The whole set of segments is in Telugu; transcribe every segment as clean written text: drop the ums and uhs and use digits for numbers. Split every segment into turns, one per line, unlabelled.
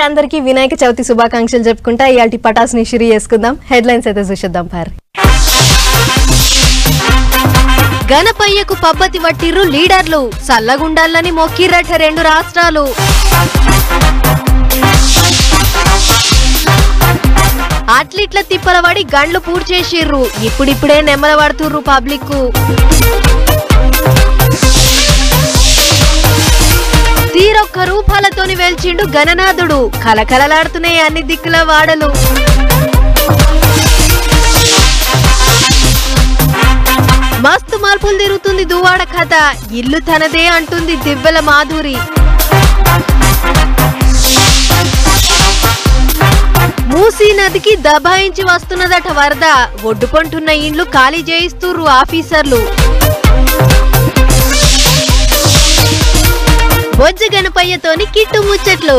అందరికీ వినాయక చవితి శుభాకాంక్షలు చెప్పుకుంటా ఇయాల్టి పటాస్ ని షురు చేసుకుందాం. హెడ్లైన్స్ అయితే చూసేద్దాం. పారి గణపయ్యకు పబ్బతి వట్టిర్రు లీడర్లు, సల్లగుండాలని మొక్కిరట 2 రాష్ట్రాలు. అట్లిట్ల తిప్పలవాడి గండ్లు పూర్తి చేసిర్రు, ఇప్పుడిప్పుడే నెమ్మల పడుతుర్రు పబ్లిక్. తీరొక్క రూపాలతోని వెల్చిండు గణనాథుడు, కలకలలాడుతున్నాయి అన్ని దిక్కుల వాడలు. మస్తు మార్పులు తిరుగుతుంది దువాడ కథ, ఇల్లు తనదే అంటుంది దివ్వెల మాధురి. మూసీ నదికి దబాయించి వస్తున్నదట వరద, ఒడ్డుకొంటున్న ఇండ్లు ఖాళీ చేయిస్తుర్రు ఆఫీసర్లు. బొజ్జ గణపయ్యతోని కిట్టు ముచ్చట్లు.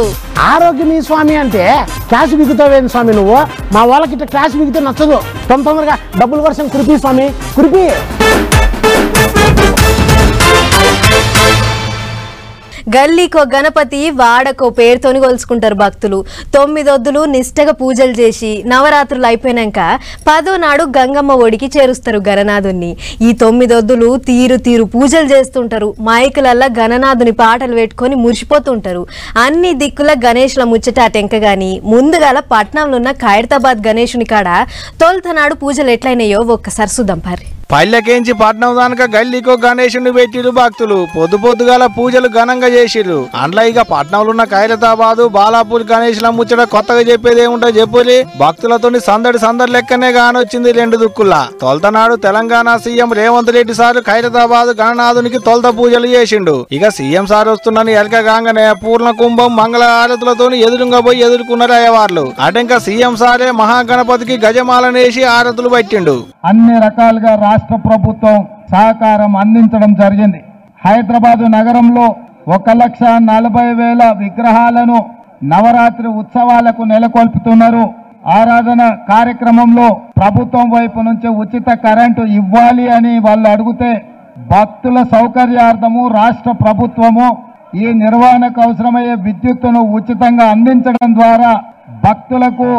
ఆరోగ్యమీ స్వామి అంటే క్లాస్ బిగుతావేంది స్వామి నువ్వు? మా వాళ్ళకి ఇట్లా క్లాస్ బిగితే నచ్చదు. తొందరగా డబ్బుల వర్షం కురిపి స్వామి, కురిపి.
గల్లీకో గణపతి వాడకో పేరుతోని కొలుసుకుంటారు భక్తులు. 9 ఒద్దులు నిష్టగా పూజలు చేసి నవరాత్రులు అయిపోయినాక 10వ నాడు గంగమ్మ ఒడికి చేరుస్తారు గణనాథుని. ఈ 9 ఒద్దులు తీరు పూజలు చేస్తుంటారు. మైకులల్లా గణనాథుని పాటలు పెట్టుకొని మురిసిపోతుంటారు. అన్ని దిక్కుల గణేష్ల ముచ్చట అటెంక గాని ముందుగాల పట్నంలో ఉన్న ఖైరతాబాద్ గణేశుని కాడ తొలుతనాడు పూజలు ఎట్లయినాయో ఒక్కసారి చూద్దాం. పారి
పల్లెకేంచి పట్నం దానక గల్లీకో గణేశుని పెట్టిరు భక్తులు. పొద్దుగాల పూజలు ఘనంగా చేసిరు. అండ్ల ఇక పట్నంలో ఉన్న ఖైరతాబాదు బాలాపూర్ గణేశుల ముచ్చట కొత్తగా చెప్పేది ఏముంటో చెప్పులి. భక్తులతోని సందడి లెక్కనే కానొచ్చింది 2 దిక్కుల్లా. తొలతనాడు తెలంగాణ సీఎం రేవంత్ రెడ్డి సార్ ఖైరతాబాద్ గణనాథునికి తొలత పూజలు చేసిండు. ఇక సీఎం సార్ వస్తున్నని ఎలక కాగానే పూర్ణ కుంభం మంగళ ఆరతులతోని ఎదురుగా పోయి ఎదుర్కొన్నారు అయ్యవార్లు. అటెంక సీఎం సారే మహాగణపతికి గజమాలనేసి ఆరతులు పట్టిండు.
అన్ని రకాలుగా రాష్ట్ర ప్రభుత్వం సహకారం అందించడం జరిగింది. హైదరాబాద్ నగరంలో 1,40,000 విగ్రహాలను నవరాత్రి ఉత్సవాలకు నెలకొల్పుతున్నారు. ఆరాధన కార్యక్రమంలో ప్రభుత్వం వైపు నుంచి ఉచిత కరెంటు ఇవ్వాలి అని వాళ్ళు అడిగితే భక్తుల సౌకర్యార్థము రాష్ట్ర ప్రభుత్వము ఈ నిర్వహణకు అవసరమయ్యే విద్యుత్తును ఉచితంగా అందించడం ద్వారా భక్తులకు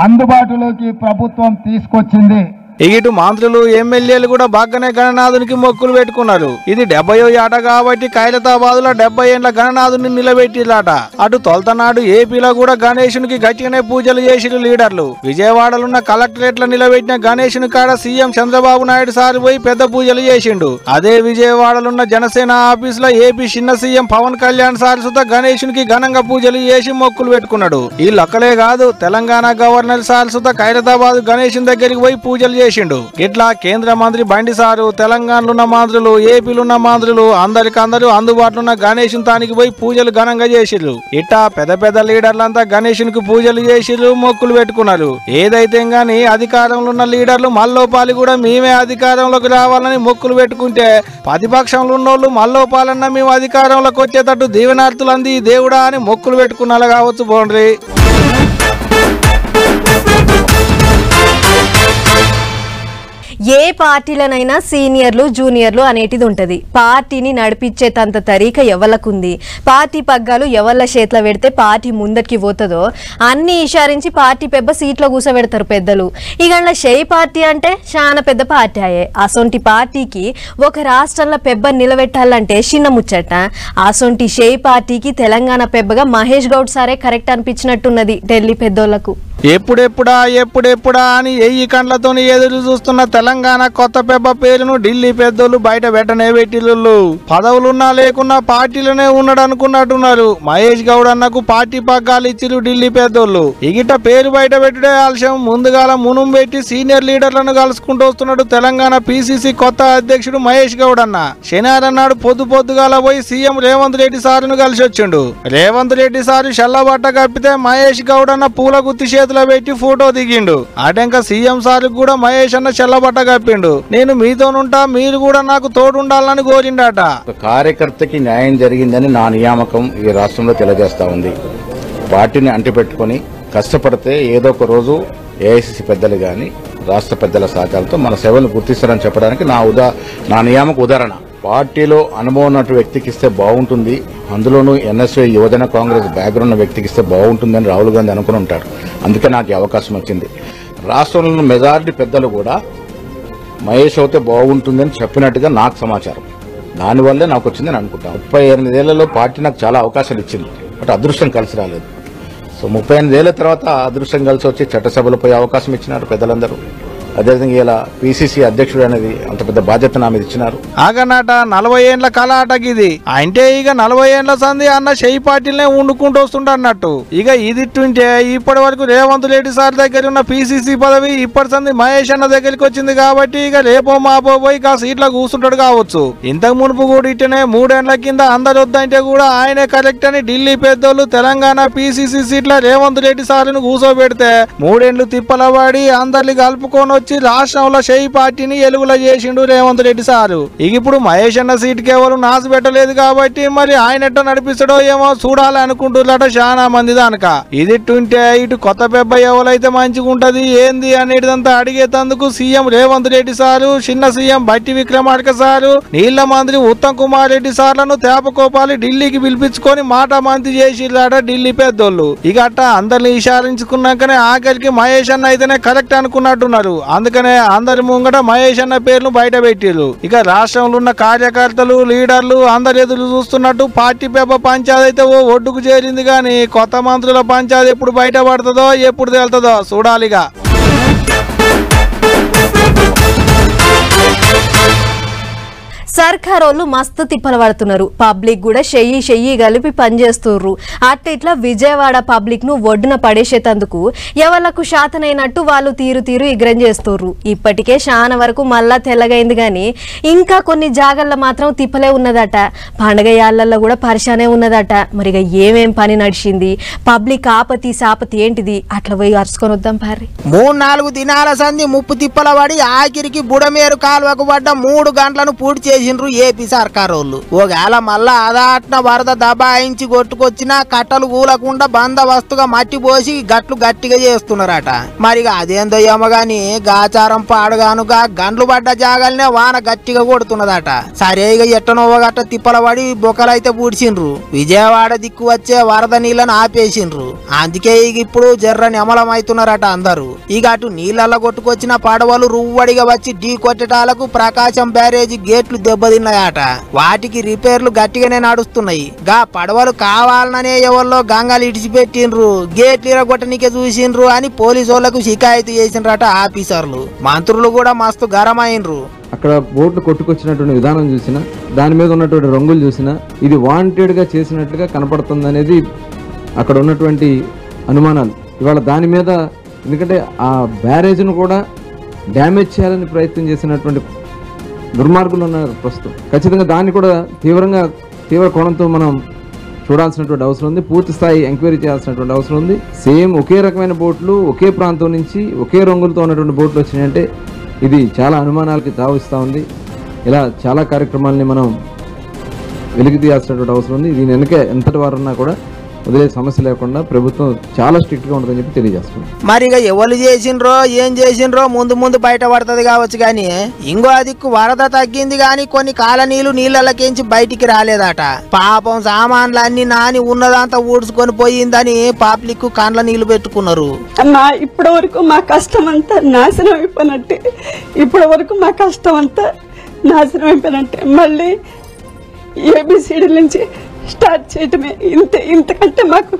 అందుబాటులోకి ప్రభుత్వం తీసుకొచ్చింది.
ఇటు మంత్రులు ఎమ్మెల్యేలు కూడా బాగానే గణనాథునికి మొక్కులు పెట్టుకున్నారు. ఇది 70వ ఏట కాబట్టి ఖైరతాబాద్ లో 70 ఏళ్ల గణనాథుని నిలబెట్టిలాట. అటు తొలతనాడు ఏపీలో కూడా గణేశునికి గట్టిగానే పూజలు చేసిరు లీడర్లు. విజయవాడలున్న కలెక్టరేట్ లో నిలబెట్టిన గణేశుని కాడ సీఎం చంద్రబాబు నాయుడు సార్ పోయి పెద్ద పూజలు చేసిండు. అదే విజయవాడలున్న జనసేన ఆఫీస్ లో ఏపీ చిన్న సీఎం పవన్ కళ్యాణ్ సార్ సుత గణేశునికి ఘనంగా పూజలు చేసి మొక్కులు పెట్టుకున్నాడు. ఈ లొక్కలే కాదు, తెలంగాణ గవర్నర్ సార్ సుత ఖైరతాబాద్ గణేశుని దగ్గరికి పోయి పూజలు ఇట్లా కేంద్ర మంత్రి బండి సారు, తెలంగాణలో ఉన్న మంత్రులు, ఏపీలో ఉన్న మంత్రులు అందరికందరూ అందుబాటులో ఉన్న గణేశుని తానికి పోయి పూజలు ఘనంగా చేసిర్రు. ఇట్టా పెద్ద లీడర్లంతా గణేశునికి పూజలు చేసిర్రు, మొక్కులు పెట్టుకున్నారు. ఏదైతే గాని అధికారంలో ఉన్న లీడర్లు మల్లోపాలి కూడా మేమే అధికారంలోకి రావాలని మొక్కులు పెట్టుకుంటే ప్రతిపక్షంలో ఉన్నోళ్ళు మల్లోపాలన్నా మేము అధికారంలోకి వచ్చేటట్టు దీవెనార్థులు అంది దేవుడా అని మొక్కులు పెట్టుకున్నా కావచ్చు. బోండ్రి
ఏ పార్టీలనైనా సీనియర్లు జూనియర్లు అనేటిది ఉంటది. పార్టీని నడిపించే తంత తరీక ఎవళ్ళకుంది. పార్టీ పగ్గాలు ఎవళ్ళ చేతిలో పెడితే పార్టీ ముందటికి పోతుందో అన్ని ఇషారించి పార్టీ పెద్ద సీట్లో కూసబెడతారు పెద్దలు. ఇగండ్ల షెయి పార్టీ అంటే చాలా పెద్ద పార్టీ అయ్యే. అసొంటి పార్టీకి ఒక రాష్ట్రంలో పెబ్బ నిలబెట్టాలంటే చిన్న ముచ్చట. అసొంటి షెయి పార్టీకి తెలంగాణ పెబ్బగా మహేష్ గౌడ్ సారే కరెక్ట్ అనిపించినట్టున్నది ఢిల్లీ పెద్దోళ్లకు.
ఎప్పుడెప్పుడా అని 1000 కండ్లతోని ఎదురు చూస్తున్న తెలంగాణ కొత్త పెబ్బ పేరును ఢిల్లీ పెద్దోళ్ళు బయట పెట్టనే పెట్టిళ్ళు. పదవులున్నా లేకున్నా పార్టీలోనే ఉన్నాడు అనుకున్నట్టున్నారు. మహేష్ గౌడ్ అన్నకు పార్టీ పగ్గాలు ఇచ్చిరు ఢిల్లీ పెద్దోళ్ళు. ఇగిట పేరు బయట పెట్టుడే ఆలస్యం ముందుగాల మునుం పెట్టి సీనియర్ లీడర్లను కలుసుకుంటూ వస్తున్నాడు తెలంగాణ పిసిసి కొత్త అధ్యక్షుడు మహేష్ గౌడ్ అన్న. శనివారం నాడు పొద్దుగాల పోయి సీఎం రేవంత్ రెడ్డి సారును కలిసి వచ్చిండు. రేవంత్ రెడ్డి సారు షల్లబట్ట కప్పితే మహేష్ గౌడ్ అన్న పూల గుత్తి చేతిలో పెట్టి ఫోటో దిగిండు. అటెంక సీఎం సార్ కూడా మహేష్ అన్న చెల్లబట్ట కప్పిండు. నేను మీతోనుంటా, మీరు కూడా నాకు తోడుండాలని కోరిండట.
కార్యకర్తకి న్యాయం జరిగిందని నా నియామకం ఈ రాష్ట్రంలో తెలియజేస్తా ఉంది. పార్టీని అంటిపెట్టుకుని కష్టపడితే ఏదో ఒక రోజు ఏఐసిసి పెద్దలు గాని రాష్ట్ర పెద్దల సహకారంతో మన సేవలను గుర్తిస్తారని చెప్పడానికి నా నియామక ఉదాహరణ. పార్టీలో అనుభవం ఉన్నట్టు వ్యక్తికి ఇస్తే బాగుంటుంది, అందులోనూ ఎన్ఎస్ఏ యువజన కాంగ్రెస్ బ్యాక్గ్రౌండ్ ఉన్న వ్యక్తికి ఇస్తే బాగుంటుందని రాహుల్ గాంధీ అనుకుని ఉంటారు. అందుకే నాకు ఈ అవకాశం వచ్చింది. రాష్ట్రంలో మెజారిటీ పెద్దలు కూడా మహేష్ అవుతే బాగుంటుందని చెప్పినట్టుగా నాకు సమాచారం. దానివల్లే నాకు వచ్చిందని అనుకుంటాను. 38 ఏళ్లలో పార్టీ నాకు చాలా అవకాశాలు ఇచ్చింది, బట్ అదృష్టం కలిసి రాలేదు. సో 38 ఏళ్ల తర్వాత అదృష్టం కలిసి వచ్చి చట్టసభలో పోయే అవకాశం ఇచ్చినారు పెద్దలందరూ. అదేవిధంగా ఇలా పిసిసి అధ్యక్షుడు అనేది అంత పెద్ద బాధ్యత నా మీద ఇచ్చినారు.
ఆగనాట 40 ఏండ్ల కళ ఆటగిది అంటే ఇక 40 ఏండ్ల సంధి అన్న షెయి పార్టీలనే వండుకుంటూ వస్తుండన్నట్టు. ఇక ఇది ఉంటే ఇప్పటి వరకు రేవంత్ రెడ్డి సార్ దగ్గర ఉన్న పిసిసి పదవి ఇప్పటి సంది మహేష్ అన్న దగ్గరికి వచ్చింది కాబట్టి ఇక రేపో మాపో పోయి ఆ సీట్లో కూర్చుంటాడు కావచ్చు. ఇంతకు మునుపు కూడా ఇట్టనే 3 ఏండ్ల కింద అందరు వద్దంటే కూడా ఆయనే కరెక్ట్ అని ఢిల్లీ పెద్దోళ్ళు తెలంగాణ పిసిసి సీట్ల రేవంత్ రెడ్డి సార్ను కూర్చోబెడితే 3 ఏండ్లు తిప్పలవాడి అందరిని కలుపుకొని వచ్చి రాష్ట్రంలో షెయి పార్టీని ఎలుగుల చేసిండు రేవంత్ రెడ్డి సారు. ఇక ఇప్పుడు మహేష్ అన్న సీట్ కేవలం నాసు పెట్టలేదు కాబట్టి మరి ఆయన ఎట్ట నడిపిస్తాడో ఏమో చూడాలి అనుకుంటున్నారట చాలా మంది. దానిక ఇది ఉంటే ఇటు కొత్త పెబ్బ ఎవరైతే మంచిగా ఉంటది ఏంది అనేటిదంతా అడిగేందుకు సీఎం రేవంత్ రెడ్డి సారు, చిన్న సీఎం బట్టి విక్రమార్క సారు, నీళ్ల మంత్రి ఉత్తమ్ కుమార్ రెడ్డి సార్లను తేపకోపాలి ఢిల్లీకి పిలిపించుకొని మాట మంత్రి చేసిరాట ఢిల్లీ పెద్దోళ్ళు. ఇక అట్ట అందరిని విచారించుకున్నాకనే ఆఖరికి మహేష్ అన్న అయితేనే కరెక్ట్ అనుకున్నట్టున్నారు. అందుకనే అందరి ముంగట మహేష్ అన్న పేర్లు బయట పెట్టిరు. ఇక రాష్ట్రంలో ఉన్న కార్యకర్తలు లీడర్లు అందరు ఎదురు చూస్తున్నట్టు పార్టీ పెబ్బ పంచాయతీ అయితే ఓ ఒడ్డుకు చేరింది. కానీ కొత్త మంత్రుల పంచాయతీ ఎప్పుడు బయట పడుతుందో ఎప్పుడు తేలుతుందో చూడాలిగా.
సర్కారోళ్ళు మస్తు తిప్పలు పడుతున్నారు. పబ్లిక్ కూడా చెయ్యి కలిపి పనిచేస్తుర్రు. ఇట్లా విజయవాడ పబ్లిక్ ను ఒడ్డున పడేసేందుకు ఎవళ్లకు శాతనైనట్టు వాళ్ళు తీరు ఇగ్రం చేస్తుర్రు. ఇప్పటికే చాలా వరకు మళ్ళా తెల్లగైంది గాని ఇంకా కొన్ని జాగల్లో మాత్రం తిప్పలే ఉన్నదట. పండగ యాళ్లలో కూడా పరిశానే ఉన్నదట. మరిగా ఏమేం పని నడిచింది, పబ్లిక్ ఆపతి సాపతి ఏంటిది అట్లా పోయి అరుచుకొని వద్దాం పారి.
3-4 దినాల సంధి ముప్పు తిప్పల పడి ఆఖరికి బుడమేరు కాలువకు పడ్డ 3 గంటలను పూర్తి చేసి ఏపీ సర్కారోళ్ళు. ఒకవేళ మళ్ళా అదాట్న వరద దబాయించి కొట్టుకొచ్చినా కట్టలు కూలకుండా బందవస్తుగా మట్టి పోసి గట్లు గట్టిగా చేస్తున్నారట. మరిగా అదేందో ఏమో గాని గాచారం పాడుగానుగా గండ్లు పడ్డ జాగాలనే వాన గట్టిగా కొడుతున్నదట. సరేగా ఎట్టనో గట్ట తిప్పల పడి బొక్కలైతే పూడ్చిండ్రు. విజయవాడ దిక్కు వచ్చే వరద నీళ్లను ఆపేసిండ్రు. అందుకే ఇక ఇప్పుడు జర్ర నిమలం అవుతున్నారట అందరూ. ఇక అటు నీళ్ళల్లో కొట్టుకొచ్చిన పడవలు రువ్వడిగా వచ్చి ఢీ కొట్టేటాలకు ప్రకాశం బ్యారేజీ గేట్లు దెబ్బతిన్నాయట. వాటికి రిపేర్లు గట్టిగానే నడుస్తున్నాయి. గా పడవలు కావాలనే ఎవరిలో గంగాలు ఇడిచిపెట్టిండ్రు, గేట్లు ఇరగొట్టనికే చూసిండ్రు అని పోలీసు వాళ్లకు షికాయతు చేసిండ్రట ఆఫీసర్లు. మంత్రులు కూడా మస్తు గరమైండ్రు.
అక్కడ బోట్లు కొట్టుకొచ్చినటువంటి విధానం చూసినా, దాని మీద ఉన్నటువంటి రంగులు చూసినా ఇది వాంటెడ్ గా చేసినట్టుగా కనపడుతుంది అనేది అక్కడ ఉన్నటువంటి అనుమానాలు. ఇవాళ దాని మీద ఎందుకంటే ఆ బ్యారేజ్ను కూడా డ్యామేజ్ చేయాలని ప్రయత్నం చేసినటువంటి దుర్మార్గులు ఉన్నారు ప్రస్తుతం. ఖచ్చితంగా దాన్ని కూడా తీవ్ర కోణంతో మనం చూడాల్సినటువంటి అవసరం ఉంది. పూర్తి స్థాయి ఎంక్వైరీ చేయాల్సినటువంటి అవసరం ఉంది. సేమ్ ఒకే రకమైన బోట్లు ఒకే ప్రాంతం నుంచి ఒకే రంగులతో ఉన్నటువంటి బోట్లు వచ్చినాయంటే ఇది చాలా అనుమానాలకి తావిస్తూ ఉంది. ఇలా చాలా కార్యక్రమాలని మనం వెలికి తీయాల్సినటువంటి అవసరం ఉంది. దీని వెనక ఎంతటి వారున్నా కూడా వదిలే సమస్య లేకుండా ప్రభుత్వం చాలా స్ట్రిక్ట్ గా ఉంటుందని చెప్పి తెలియజేస్తుంది.
మరిగా ఎవరు చేసిండ్రో ఏం చేసిండ్రో ముందు బయట పడుతుంది కావచ్చు. గాని ఇంకో దిక్కు వరద తగ్గింది గాని కొన్ని కాలనీలు నీళ్ళకెంచి బయటికి రాలేదట. పాపం సామాన్లు అన్ని నాని ఉన్నదంతా ఊడ్చుకొని పోయిందని పబ్లిక్ కండ్ల నీళ్లు పెట్టుకున్నారు.
అన్నా ఇప్పటి వరకు మా కష్టం అంతా నాశనం అయిపోయినట్టే. ఇప్పటి వరకు మా కష్టం అంతా నాశనం అయిపోయినట్టే. మళ్ళీ ఏబిసిడి నుంచి స్టార్ట్ చేయటమే. ఇంతకంటే మాకు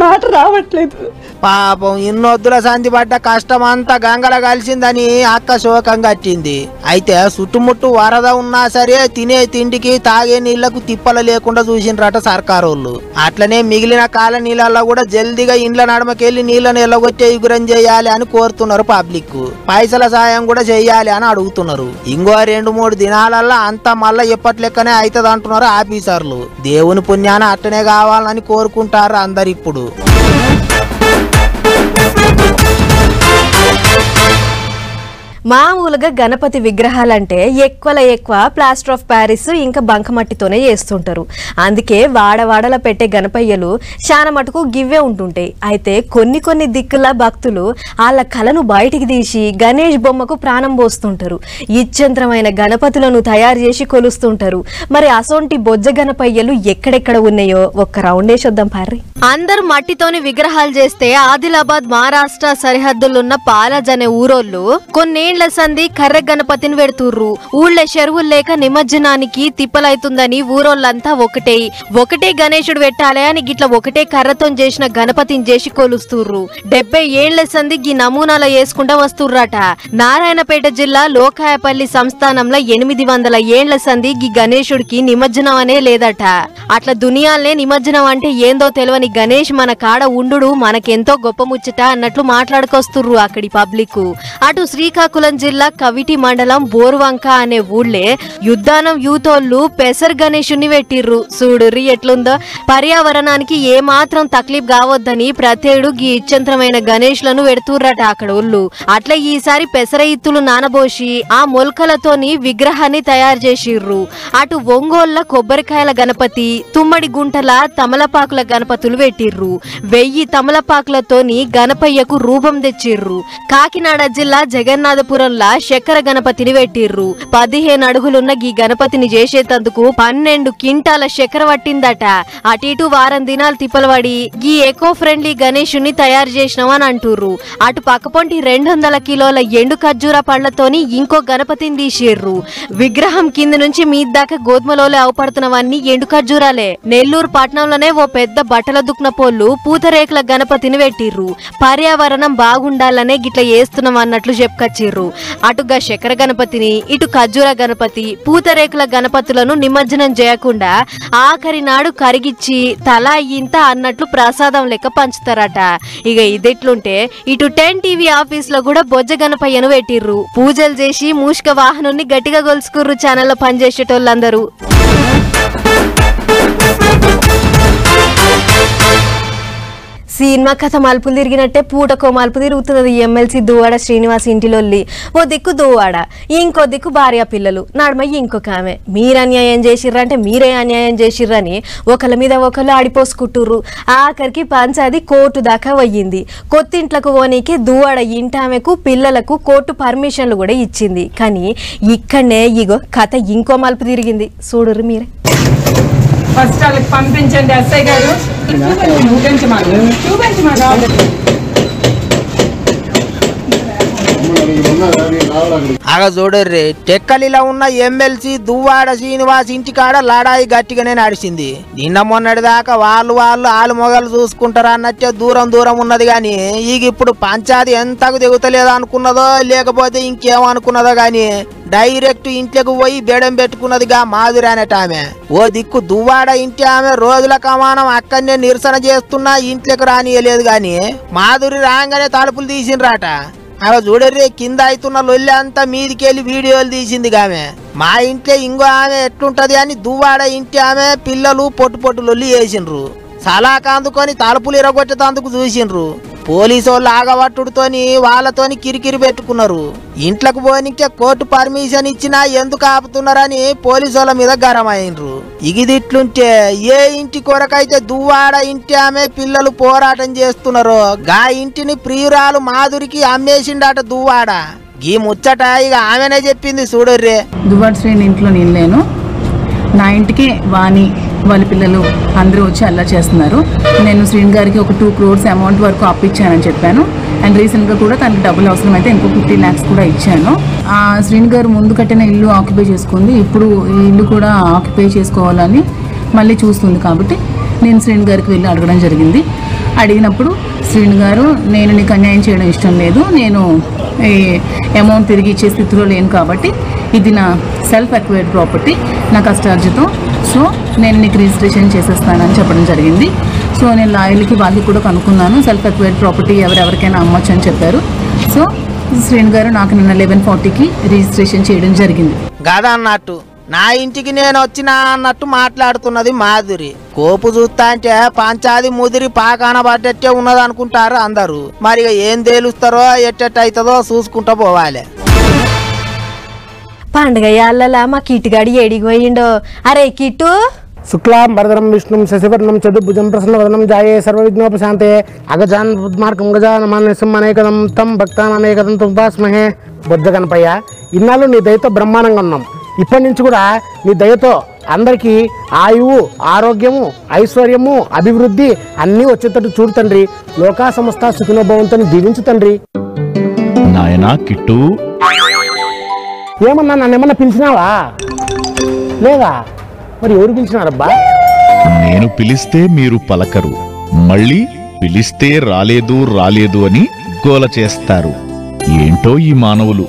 మాట రావట్లేదు.
పాపం ఇన్నొద్దుల సంధి పడ్డ కష్టం అంతా గంగల కలిసిందని అక్క శోకం కట్టింది. అయితే చుట్టుముట్టు వరద ఉన్నా సరే తినే తిండికి తాగే నీళ్లకు తిప్పల లేకుండా చూసిండ్రట సర్కారోళ్ళు. అట్లనే మిగిలిన కాల నీళ్ళల్లో కూడా జల్దీగా ఇండ్ల నడమకెళ్లి నీళ్లను ఎల్లగొట్టే ఎగురం చేయాలి అని కోరుతున్నారు పబ్లిక్. పైసల సాయం కూడా చెయ్యాలి అని అడుగుతున్నారు. ఇంకో 2-3 దినాలల్లో అంతా మళ్ళా ఎప్పట్లెక్కనే అవుతుంది అంటున్నారు ఆఫీసర్లు. దేవుని పుణ్యాన అట్టనే కావాలని కోరుకుంటారు అందరు. ఇప్పుడు
మామూలుగా గణపతి విగ్రహాలంటే ఎక్కువ ప్లాస్టర్ ఆఫ్ ప్యారిస్ ఇంకా బంకమట్టితోనే చేస్తుంటారు. అందుకే వాడవాడల పెట్టే గణపయ్యలు చాలా మటుకు గివ్వే ఉంటుంటాయి. అయితే కొన్ని దిక్కుల భక్తులు వాళ్ళ కళను బయటికి తీసి గణేష్ బొమ్మకు ప్రాణం పోస్తుంటారు. ఇచ్చంత్రమైన గణపతులను తయారు చేసి కొలుస్తుంటారు. మరి అసొంటి బొజ్జ గణపయ్యలు ఎక్కడెక్కడ ఉన్నాయో ఒక్క రౌండ్ వేసొద్దాం పార్రి. అందరు మట్టితోని విగ్రహాలు చేస్తే ఆదిలాబాద్ మహారాష్ట్ర సరిహద్దులున్న పాలజ్ అనే ఊరోళ్ళు కొన్నేళ్ల సంది కర్ర గణపతిని పెడుతుర్రు. ఊళ్ళో చెరువులు లేక నిమజ్జనానికి తిప్పలైతుందని ఊరోళ్ళంతా ఒకటే గణేశుడు పెట్టాలి అని గిట్ల ఒకటే కర్రతో చేసిన గణపతిని చేసి కొలుస్తుర్రు. 70 ఏళ్ల సంది గీ నమూనాలో వేసుకుంటా వస్తుర్రట. నారాయణపేట జిల్లా లోకాయపల్లి సంస్థానంలో 800 ఏళ్ల సంది గీ గణేశుడికి నిమజ్జనం అనే లేదట. అట్లా దునియాలనే నిమజ్జనం అంటే ఏందో తెలియని గణేష్ మన కాడ ఉండు మనకెంతో గొప్ప ముచ్చట అన్నట్లు మాట్లాడుకొస్తుర్రు అక్కడి పబ్లిక్. అటు శ్రీకాకుళం జిల్లా కవిటి మండలం బోర్వంక అనే ఊళ్ళే యుద్ధానం యూతోళ్ళు పెసర్ గణేశుని పెట్టిర్రు. చూడుర్రి ఎట్లుందో. పర్యావరణానికి ఏ మాత్రం తక్లీఫ్ కావద్దని ప్రతేడు గీ ఇచ్చంత్రమైన గణేష్లను పెడుతుర్రట అక్కడ ఊళ్ళు. అట్లా ఈసారి పెసర ఇత్తులు నానబోసి ఆ మొలకలతోని విగ్రహాన్ని తయారు చేసిర్రు. అటు ఒంగోళ్ల కొబ్బరికాయల గణపతి, తుమ్మడి గుంటల తమలపాకుల గణపతులు పెట్టిర్రు. 1000 తమలపాకులతోని గణపయ్యకు రూపం తెచ్చిర్రు. కాకినాడ జిల్లా జగన్నాథపురంలా చక్కెర గణపతిని పెట్టిర్రు. 15 అడుగులున్న గీ గణపతిని చేసేటందుకు 12 క్వింటాల చక్కెర పట్టిందట. అటు ఇటు వారం దినాలు తిప్పలబడి గీ ఎకో ఫ్రెండ్లీ గణేశుని తయారు చేసినామని అంటుర్రు. అటు పక్కపొంటి 200 కిలోల ఎండు ఖర్జూర పండ్లతోని ఇంకో గణపతిని తీసిర్రు. విగ్రహం కింద నుంచి మీద దాకా గోధుమలోలే అవపడుతున్నవన్నీ ఎండు ఖర్జూరాలే. నెల్లూరు పట్టణంలోనే ఓ పెద్ద బట్టల దుక్న పోళ్ళు పూతరేకుల గణపతిని పెట్టిర్రు. పర్యావరణం బాగుండాలనే గిట్ల చేస్తున్నాం అన్నట్లు చెప్పుకొచ్చిర్రు. అటుగా చక్కెర గణపతిని, ఇటు ఖర్జూర గణపతి, పూతరేకుల గణపతులను నిమజ్జనం చేయకుండా ఆఖరి నాడు కరిగిచ్చి తలా ఇంత అన్నట్లు ప్రసాదం లెక్క పంచుతారట. ఇక ఇదెట్లుంటే ఇటు 10 టీవీ ఆఫీస్ లో కూడా బొజ్జ గణపయ్యను పెట్టిర్రు. పూజలు చేసి మూషిక వాహనాన్ని గట్టిగా గొలుసుకుర్రు ఛానల్లో పనిచేసేటోళ్ళందరూ. సినిమా కథ మలుపులు తిరిగినట్టే పూటకో మలుపు తిరుగుతున్నది ఎమ్మెల్సీ దువ్వాడ శ్రీనివాస్ ఇంటిలోల్లి. ఓ దిక్కు దువ్వాడ, ఇంకో దిక్కు భార్య పిల్లలు, నడమయ్యి ఇంకొక ఆమె. మీరు అన్యాయం చేసిర్రంటే మీరే అన్యాయం చేసిర్రని ఒకళ్ళ మీద ఒకళ్ళు ఆడిపోసుకుంటుర్రు. ఆఖరికి పంచాది కోర్టు దాకా పోయింది. కొత్తింట్లకు పోనీకి దువ్వాడ ఇంటామెకు పిల్లలకు కోర్టు పర్మిషన్లు కూడా ఇచ్చింది. కానీ ఇక్కడనే ఇగో కథ ఇంకో మలుపు తిరిగింది. చూడుర్రు మీరే.
ఫస్ట్ వాళ్ళకి పంపించండి ఎస్ఐ గారు.
ఆగ చూడర్రి, టెక్కలిలో ఉన్న ఎమ్మెల్సీ దువ్వాడ శ్రీనివాస్ ఇంటికాడ లడాయి గట్టిగానే నడిచింది. నిన్న మొన్నటి దాకా వాళ్ళు మొగలు చూసుకుంటారా అన్నట్టే దూరం ఉన్నది. గాని ఈగ ఇప్పుడు పంచాది ఎంతకు దిగుతలేదు అనుకున్నదో లేకపోతే ఇంకేమనుకున్నదో గాని డైరెక్ట్ ఇంట్లోకి పోయి బెడం పెట్టుకున్నదిగా మాధురి అనేట ఆమె. ఓ దిక్కు దువ్వాడ ఇంటి ఆమె రోజుల కమానం అక్కడనే నిరసన చేస్తున్నా ఇంట్లోకి రానియలేదు. గాని మాధురి రాగానే తలుపులు తీసిండ్రాట. అలా చూడర్రి, కింద అవుతున్న లొల్లి అంతా మీదికెళ్ళి వీడియోలు తీసింది ఆమె. మా ఇంట్లో ఇంకో ఆమె ఎట్లుంటది అని దువ్వాడ ఇంటి ఆమె పిల్లలు పొట్టు లొల్లి వేసిండ్రు. సలాక అందుకొని తలుపులు ఇరగొట్టేందుకు చూసిండ్రు. పోలీసు వాళ్ళు ఆగబట్టుడుతోని వాళ్ళతోని కిరికిరి పెట్టుకున్నారు. ఇంట్లోకి పోనీకే కోర్టు పర్మిషన్ ఇచ్చినా ఎందుకు ఆపుతున్నారని పోలీసు వాళ్ళ మీద గరమైండ్రు. ఇగిదిట్లుంటే ఏ ఇంటి కొరకైతే దువ్వాడ ఇంటి ఆమె పిల్లలు పోరాటం చేస్తున్నారో గా ఇంటిని ప్రియురాలు మాధురికి అమ్మేసిండట దువ్వాడ. ఈ ముచ్చట ఇక ఆమెనే చెప్పింది. చూడర్రే,
దువ్వాడ శ్రీని ఇంట్లో నేను లేను, నా ఇంటికి వాణి వాళ్ళ పిల్లలు అందరూ వచ్చి అలా చేస్తున్నారు. నేను శ్రీని గారికి ఒక 2 crores అమౌంట్ వరకు అప్పిచ్చానని చెప్పాను. అండ్ రీసెంట్గా కూడా తనకి డబ్బులు అవసరం అయితే ఇంకో 50 lakhs కూడా ఇచ్చాను. శ్రీని గారు ముందు కట్టిన ఇల్లు ఆక్యుపై చేసుకుంది, ఇప్పుడు ఈ ఇల్లు కూడా ఆక్యుపై చేసుకోవాలని మళ్ళీ చూస్తుంది. కాబట్టి నేను శ్రీని గారికి వెళ్ళి అడగడం జరిగింది. అడిగినప్పుడు శ్రీని గారు, నేను నీకు అన్యాయం చేయడం ఇష్టం లేదు, నేను ఈ అమౌంట్ తిరిగి ఇచ్చే స్థితిలో లేను, కాబట్టి ఇది నా సెల్ఫ్ అక్వైర్డ్ ప్రాపర్టీ, నా కష్టార్జితం, సో నేను నీకు రిజిస్ట్రేషన్ చేసేస్తానని చెప్పడం జరిగింది. సో నేను లాయర్లకి వాళ్ళకి కూడా కనుక్కున్నాను, సెల్ఫ్ అక్వైర్డ్ ప్రాపర్టీ ఎవరెవరికైనా అమ్మచ్చు అని చెప్పారు. సో శ్రీని గారు నాకు నిన్న 11:40కి రిజిస్ట్రేషన్ చేయడం జరిగింది.
గదా అన్నట్టు నా ఇంటికి నేను వచ్చినా అన్నట్టు మాట్లాడుతున్నది మాధురి. కోపు చూస్తా అంటే పంచాది ముదిరి పాకాన పడ్డట్టే ఉన్నది అనుకుంటారు అందరూ. మరి ఏం తేలుస్తారో ఎట్టెట్టయితుందో చూసుకుంటూ పోవాలి.
పండుగ యాళ్ళలా మా కిట్టుగాడి ఏడికి పోయిండో. అరే కిట్టు,
శుక్లాం వరదనం విష్ణుం శశివర్ణం చతుర్భుజం ప్రసన్నవదనం జాయే సర్వవిఘ్నోపశాంతే అగజాన్ ఉద్మార్గం గజానమాన్యసింహనేకదం తం భక్తాననేకదం తుంపాస్మహే. బొజ్జ గణపయ్య, ఇన్నాళ్ళు నీ దయతో బ్రహ్మాండంగా ఉన్నాం. ఇప్పటి నుంచి కూడా నీ దయతో అందరికీ ఆయువు, ఆరోగ్యము, ఐశ్వర్యము, అభివృద్ధి అన్నీ వచ్చేటట్టు చూడు తండ్రి. లోకా సంస్థ సుఖినోభవంతో దీవించు తండ్రి.
నాయనా కిట్టు,
ఏమన్నా నన్ను ఏమన్నా పిలిచినావా లేదా? మరి ఎవరు పిలిచినారబ్బా?
నేను పిలిస్తే మీరు పలకరు, మళ్ళీ పిలిస్తే రాలేదు రాలేదు అని గోల చేస్తారు. ఏంటో ఈ మానవులు.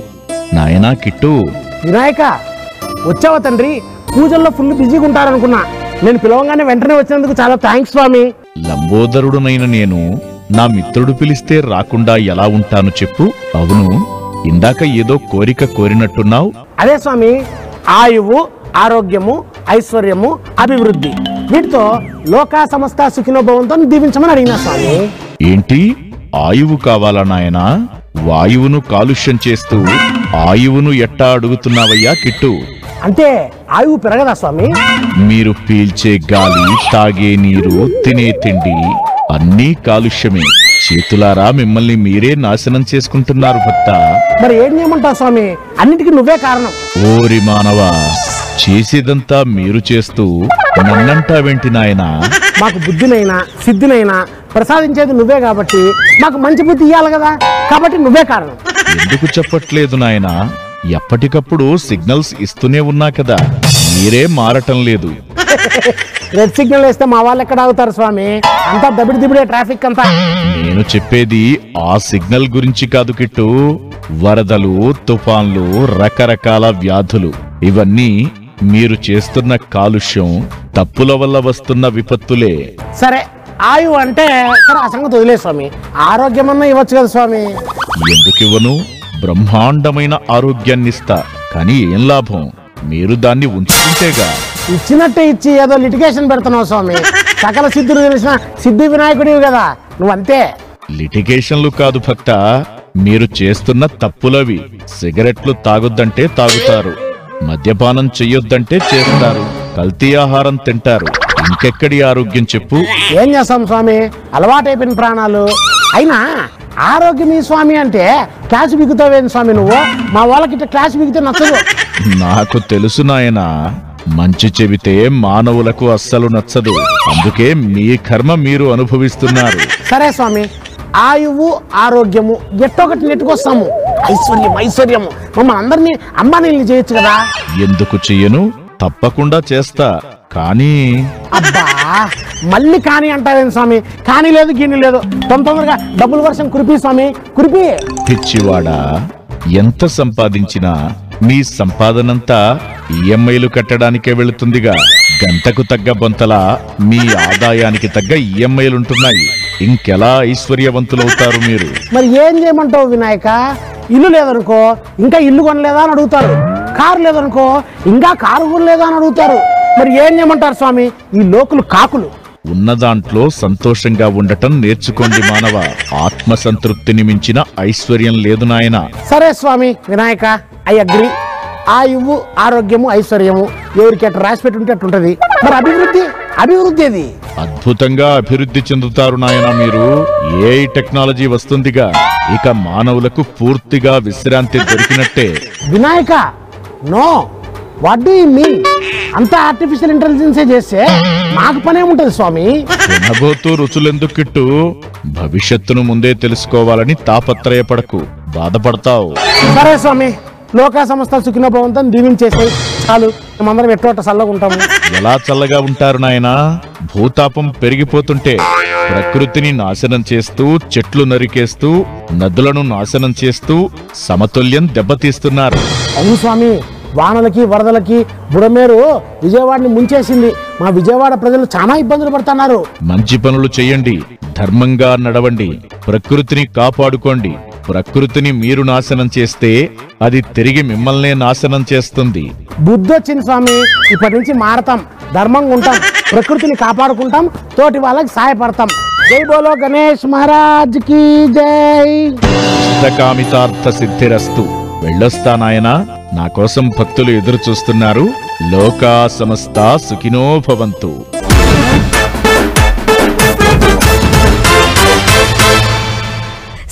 నాయనా కిట్టు,
వినాయక వచ్చావా తండ్రి? పూజల్లో ఫుల్ బిజీగా ఉంటారనుకున్నా. నేను పిలవంగానే వెంటనే వచ్చినందుకు చాలా థ్యాంక్స్ స్వామి.
లంబోదరుడునైన నేను నా మిత్రుడు పిలిస్తే రాకుండా ఎలా ఉంటాను చెప్పు? అవును, ఇందాక ఏదో కోరిక కోరినట్టున్నావు.
అదే స్వామి, ఆయువు, ఆరోగ్యము, ఐశ్వర్యము, అభివృద్ధి, వీటితో లోకా సమస్త సుఖినోభవంతో దీవించమని అడిగినా స్వామి.
ఏంటి ఆయువు కావాలా నాయనా? వాయువును కాలుష్యం చేస్తూ ఆయువును ఎట్టా అడుగుతున్నావయ్యా కిట్టు?
అంటే ఆయువు పెరగదా స్వామి?
మీరు పీల్చే గాలి, తాగే నీరు, తినే తిండి అన్నీ కాలుష్యమే. చేతులారా మిమ్మల్ని మీరే నాశనం చేసుకుంటున్నారు భక్త.
మరి ఏం చేయమంటావు స్వామి? అన్నిటికీ నువ్వే కారణం.
ఓరి మానవా, చేసేదంతా మీరు చేస్తూ నన్నంటావేంటి నాయనా?
మాకు బుద్ధినైనా సిద్ధినైనా ప్రసాదించేది నువ్వే కాబట్టి మాకు మంచి బుద్ధి ఇవ్వాలి కదా, కాబట్టి నువ్వే కారణం.
ఎందుకు చెప్పట్లేదు నాయనా? ఎప్పటికప్పుడు సిగ్నల్స్ ఇస్తూనే ఉన్నా కదా, మీరే మారటం లేదు.
రెడ్ సిగ్నల్ వేస్తే మా వాళ్ళు ఎక్కడ ఆగుతారు స్వామి? అంతా దబిడి దిబిడే ట్రాఫిక్ అంతా.
నేను చెప్పేది ఆ సిగ్నల్ గురించి కాదు కిట్టు. వరదలు, తుఫాన్లు, రకరకాల వ్యాధులు, ఇవన్నీ మీరు చేస్తున్న కాలుష్యం, తప్పుల వల్ల వస్తున్న విపత్తులే.
సరే, ఆయువు అంటే సరే, ఆ సంగతి వదిలే స్వామి. ఆరోగ్యమన్నా ఇవ్వచ్చు కదా స్వామి?
ఎందుకివ్వను? బ్రహ్మాండమైన ఆరోగ్యాన్నిస్తా. కానీ ఏం లాభం? మీరు దాన్ని ఉంచుకుంటేగా.
ఇచ్చినట్టే ఇచ్చి ఏదో లిటిగేషన్ పెడుతున్నావు స్వామి. సకల సిద్ధులు తెలిసిన సిద్ధి వినాయకుడివి కదా నువ్వంతే.
లిటిగేషన్లు కాదు భక్త, మీరు చేస్తున్న తప్పులవి. సిగరెట్లు తాగొద్దంటే తాగుతారు, మద్యపానం చెయ్యొద్దంటే చేస్తారు, కల్తీ ఆహారం తింటారు. ఇంకెక్కడి ఆరోగ్యం చెప్పు?
ఏం చేస్తాం స్వామి, అలవాటైపోయిన ప్రాణాలు. అయినా ఆరోగ్యం ఈ స్వామి అంటే క్లాస్ బిగుతావేంది స్వామి నువ్వు? మా వాళ్ళకి ఇట్లా క్లాస్ బిగితే నచ్చదు.
నాకు తెలుసు నాయనా, మంచి చెబితే మానవులకు అస్సలు నచ్చదు. అందుకే మీ కర్మ మీరు అనుభవిస్తున్నారు.
సరే స్వామి, ఆయువు, ఆరోగ్యము ఎట్టొకటి నెట్టుకొస్తాము. ఐశ్వర్యం, ఐశ్వర్యము మమ్మల్ని అందరినీ అంబానీలు చేయొచ్చు కదా.
ఎందుకు చెయ్యను? తప్పకుండా చేస్తా. కానీ
అబ్బా, మళ్ళీ కానీ అంటావేంది స్వామి? కానీ లేదు, గిన్నె లేదు. తొందరగా డబ్బుల వర్షం కురిపి స్వామి, కురిపి.
పిచ్చివాడా, ఎంత సంపాదించినా మీ సంపాదనంతా ఈఎంఐలు కట్టడానికే వెళుతుందిగా. గంటకు తగ్గ బొంతలా మీ ఆదాయానికి తగ్గ ఈఎంఐలుంటున్నాయి. ఇంకెలా ఐశ్వర్యవంతులవుతారు మీరు?
మరి ఏం చేయమంటావు వినాయక? ఇల్లు లేదనుకో ఇంకా ఇల్లు కొనలేదా అని అడుగుతారు. కారు లేదనుకో ఇంకా కారు కొనలేదా అని అడుగుతారు. మరి ఏం చేయమంటారు స్వామి? ఈ లోకులు కాకులు.
ఉన్న దాంట్లో సంతోషంగా ఉండటం నేర్చుకోండి మానవ. ఆత్మసంతృప్తిని మించిన ఐశ్వర్యం లేదు నాయన.
సరే స్వామి వినాయక, ఐ అగ్రి. ఆయువు, ఆరోగ్యము, ఐశ్వర్యము ఎవరికి అట్లా రాసి పెట్టుంటే అట్టుంటది. మరి అభివృద్ధి, అభివృద్ధి అది
అద్భుతంగా అభివృద్ధి చెందుతారు నాయన మీరు. ఏఐ టెక్నాలజీ వస్తుందిగా, ఇక మానవులకు పూర్తిగా విశ్రాంతి దొరికినట్టే.
Vinayaka, no, what do you mean? అంతా ఆర్టిఫిషియల్ ఇంటెలిజెన్సే చేస్తే మాకు పనేముంటది స్వామి?
తినబోతూ రుచులెందుకు కిట్టు? భవిష్యత్తును ముందే తెలుసుకోవాలని తాపత్రయపడకు, బాధపడతావు.
సరే స్వామి, లోకా సంస్థ సుఖినోభవంతో దీవించేసాయి చాలు. మేమందరం ఎట్టోట చల్లగా ఉంటాము.
ఎలా చల్లగా ఉంటారు నాయనా? భూతాపం పెరిగిపోతుంటే ప్రకృతిని నాశనం చేస్తూ, చెట్లు నరికేస్తూ, నదులను నాశనం చేస్తూ సమతుల్యం దెబ్బతీస్తున్నారు.
అవును స్వామి, వానలకి వరదలకి బుడమేరు విజయవాడని ముంచేసింది. మా విజయవాడ ప్రజలు చాలా ఇబ్బందులు పడుతున్నారు.
మంచి పనులు చెయ్యండి, ధర్మంగా నడవండి, ప్రకృతిని కాపాడుకోండి. ప్రకృతిని మీరు నాశనం చేస్తే అది తిరిగి మిమ్మల్నే నాశనం చేస్తుంది.
బుద్ధి వచ్చింది స్వామి, ఇప్పటి నుంచి మారతాం, ధర్మంగా ఉంటాం, ప్రకృతిని కాపాడుకుంటాం, తోటి వాళ్ళకి సహాయపడతాం. జై బోలో గణేష్ మహారాజ్ కి జై.
ఇష్టకామితార్థ సిద్ధిరస్తు. వెళ్ళొస్తా నాయనా, నా కోసం భక్తులు ఎదురు చూస్తున్నారు. లోకా సమస్తా సుఖినో భవంతు.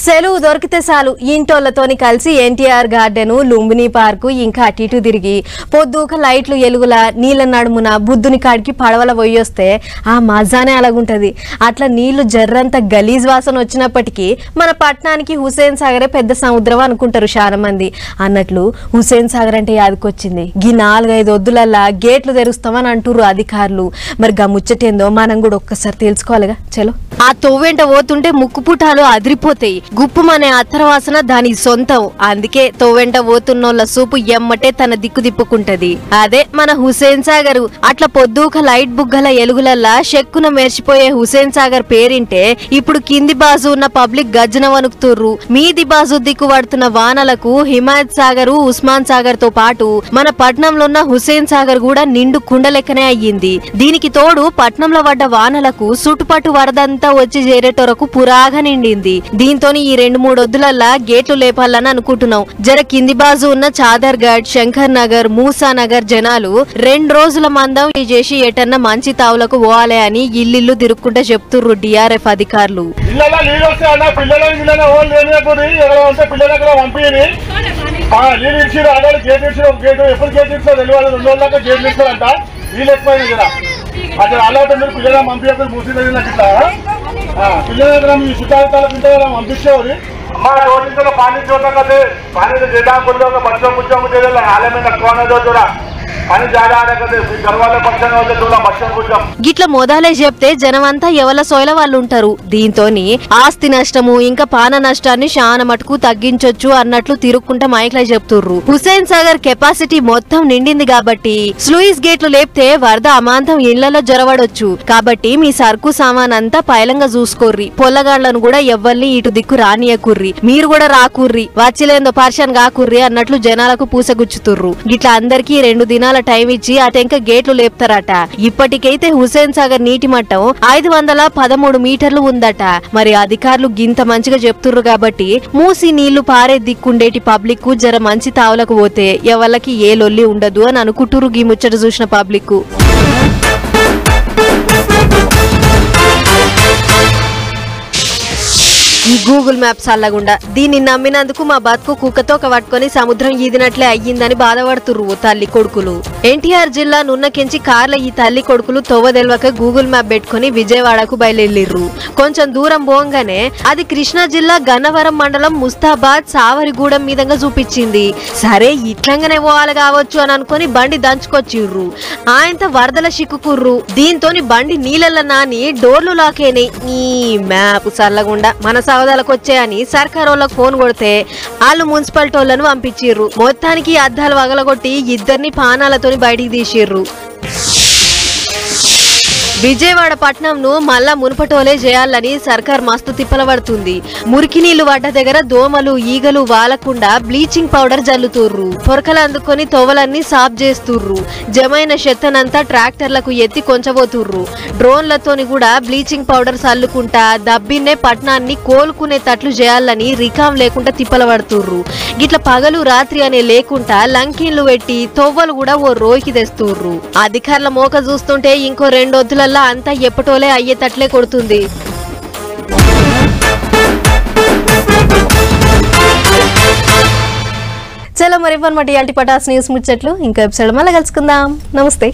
సెలవు దొరికితే చాలు ఇంటోళ్లతోని కలిసి ఎన్టీఆర్ గార్డెను, లుంబిని పార్కు ఇంకా అటు ఇటు తిరిగి పొద్దుక లైట్లు ఎలుగుల నీళ్ళ నడుమున బుద్ధుని కాడికి పడవల పోయొస్తే ఆ మజానే అలాగుంటది. అట్లా నీళ్లు జర్రంత గలీజ్ వాసన వచ్చినప్పటికీ మన పట్టణానికి హుసేన్ సాగరే పెద్ద సముద్రం అనుకుంటారు చాలా మంది. అన్నట్లు హుసేన్ సాగర్ అంటే యాదకొచ్చింది. గీ 4-5 ఒద్దులల్లా గేట్లు తెరుస్తామని అంటుర్రు అధికారులు. మరి గా ముచ్చటేందో మనం కూడా ఒక్కసారి తెలుసుకోవాలిగా. చలో. ఆ తోవెంట పోతుంటే ముక్కు పుటాలు అదిరిపోతాయి. గుప్పుమనే అత్తరవాసన దాని సొంతం. అందుకే తోవెంట పోతున్నోళ్ళ సూపు ఎమ్మటే తన దిక్కు తిప్పుకుంటది. అదే మన హుసేన్ సాగర్. అట్లా పొద్దుక లైట్ బుగ్గల ఎలుగులల్లా షెక్కున మెరిచిపోయే హుసేన్ సాగర్ పేరింటే ఇప్పుడు కింది బాజు ఉన్న పబ్లిక్ గజ్జన వణుకుతుర్రు. మీది బాజు దిక్కు పడుతున్న వానలకు హిమాయత్ సాగర్, ఉస్మాన్ సాగర్ తో పాటు మన పట్నంలో ఉన్న హుసేన్ సాగర్ కూడా నిండు కుండలెక్కనే అయ్యింది. దీనికి తోడు పట్నంలో పడ్డ వానలకు చుట్టుపట్టు వరదంతా వచ్చి చేరేటొరకు పురాగా నిండింది. దీంతోని ఈ 2-3 ఒద్దులల్లా గేట్లు లేపాలని అనుకుంటున్నాం. జర కింది బాజు ఉన్న చాదర్గఢ్, శంకర్ నగర్, మూసా నగర్ జనాలు 2 రోజుల మందం చేసి ఎటన్నా మంచి తావులకు పోవాలే అని ఇల్లు తిరుక్కుంటా చెప్తుర్రు డిఆర్ఎఫ్ అధికారులు.
అక్కడ అలాంటి మీరు పిల్లల పంపించారు మూసి పిల్లల మీ చుట్టాల పంపించేవారు మా రోడ్డు పానీ చూడకపోతే పానీ जेदा कुछ बच्चों कुछ मुझे हाल में नखवाना जो जोड़ा
గిట్ల మోదాలే చెప్తే జనమంతా ఎవల సోయల వాళ్ళు ఉంటారు. దీంతోని ఆస్తి నష్టము ఇంకా పాన నష్టాన్ని శాన మటుకు తగ్గించొచ్చు అన్నట్లు తిరుక్కుంటా మైక్లా చెప్తుర్రు. హుసేన్ సాగర్ కెపాసిటీ మొత్తం నిండింది కాబట్టి స్లూయిస్ గేట్లు లేపితే వరద అమాంతం ఇళ్లలో జొరవడొచ్చు. కాబట్టి మీ సరుకు సామాన్ అంతా పైలంగా చూసుకోర్రి. పొల్లగాళ్లను కూడా ఎవ్వల్ని ఇటు దిక్కు రానియకుర్రి. మీరు కూడా రాకుర్రి, వచ్చిలేందో పర్షన్ కాకుర్రి అన్నట్లు జనాలకు పూసగుచ్చుతుర్రు. గిట్లా అందరికీ 2 దినాల టైం ఇచ్చి అటెంక గేట్లు లేపుతారట. ఇప్పటికైతే హుసేన్ సాగర్ నీటి మట్టం 513 మీటర్లు ఉందట. మరి అధికారులు గింత మంచిగా చెప్తుర్రు కాబట్టి మూసి నీళ్లు పారే దిక్కుండేటి పబ్లిక్ జర మంచి తావులకు పోతే ఎవళ్ళకి ఏ లొల్లి ఉండదు అని అనుకుంటుర్రు గీ ముచ్చట చూసిన పబ్లిక్. ఈ గూగుల్ మ్యాప్స్ అల్లగుండా దీన్ని నమ్మినందుకు మా బతుకు కుక్కతో పట్టుకొని సముద్రం ఈదినట్లే అయ్యిందని బాధపడుతుర్రు తల్లి కొడుకులు. ఎన్టీఆర్ జిల్లా నున్నకెంచి కార్ల ఈ తల్లి కొడుకులు తొవ్వదెల్వక గూగుల్ మ్యాప్ పెట్టుకుని విజయవాడకు బయలుదేరిర్రు. కొంచెం దూరం పోగానే అది కృష్ణా జిల్లా గన్నవరం మండలం ముస్తాబాద్ సావరిగూడెం మీదంగా చూపించింది. సరే ఇట్లంగానే పోవాలి కావచ్చు అని అనుకుని బండి దంచుకొచ్చిర్రు. ఆయనతో వరదల చిక్కుకుర్రు. దీంతోని బండి నీళ్ళ నాని డోర్లు లాకేని. ఈ మ్యాప్ చల్లగుండా మన సవదాలకు వచ్చాయని సర్కారోళ్ళకు ఫోన్ కొడితే వాళ్ళు మున్సిపాలిటీ వాళ్ళను పంపించిర్రు. మొత్తానికి అద్దాలు వగలగొట్టి 2 పానాలతోని బయటికి తీసిర్రు. విజయవాడ పట్నంను మళ్ళా మునుపటోలే చేయాలని సర్కార్ మస్తు తిప్పల పడుతుంది. మురికి నీళ్లు పడ్డ దగ్గర దోమలు ఈగలు వాలకుండా బ్లీచింగ్ పౌడర్ జల్లుతుర్రు. పొరకలు అందుకొని తొవలన్నీ సాఫ్ చేస్తుర్రు. జమైన చెత్తనంతా ట్రాక్టర్లకు ఎత్తి కొంచబోతుర్రు. డ్రోన్లతోని కూడా బ్లీచింగ్ పౌడర్ చల్లుకుంటా దబ్బిన్నే పట్నాన్ని కోలుకునే తట్లు చేయాలని రికాం లేకుండా తిప్పల పడుతుర్రు. గిట్ల పగలు రాత్రి అనే లేకుండా లంకిన్లు పెట్టి తొవ్వలు కూడా ఓ రోయికి తెస్తుర్రు. అధికారుల మోక చూస్తుంటే ఇంకో 2 వద్దుల అంతా ఎప్పటోలే అయ్యేటట్లే కొడుతుంది. చలో మరి ఇవ్వనమాట ఇయాల్టి పటాస్ న్యూస్ ముచ్చట్లు. ఇంకా ఎపిసోడ్ మళ్ళీ కలుసుకుందాం. నమస్తే.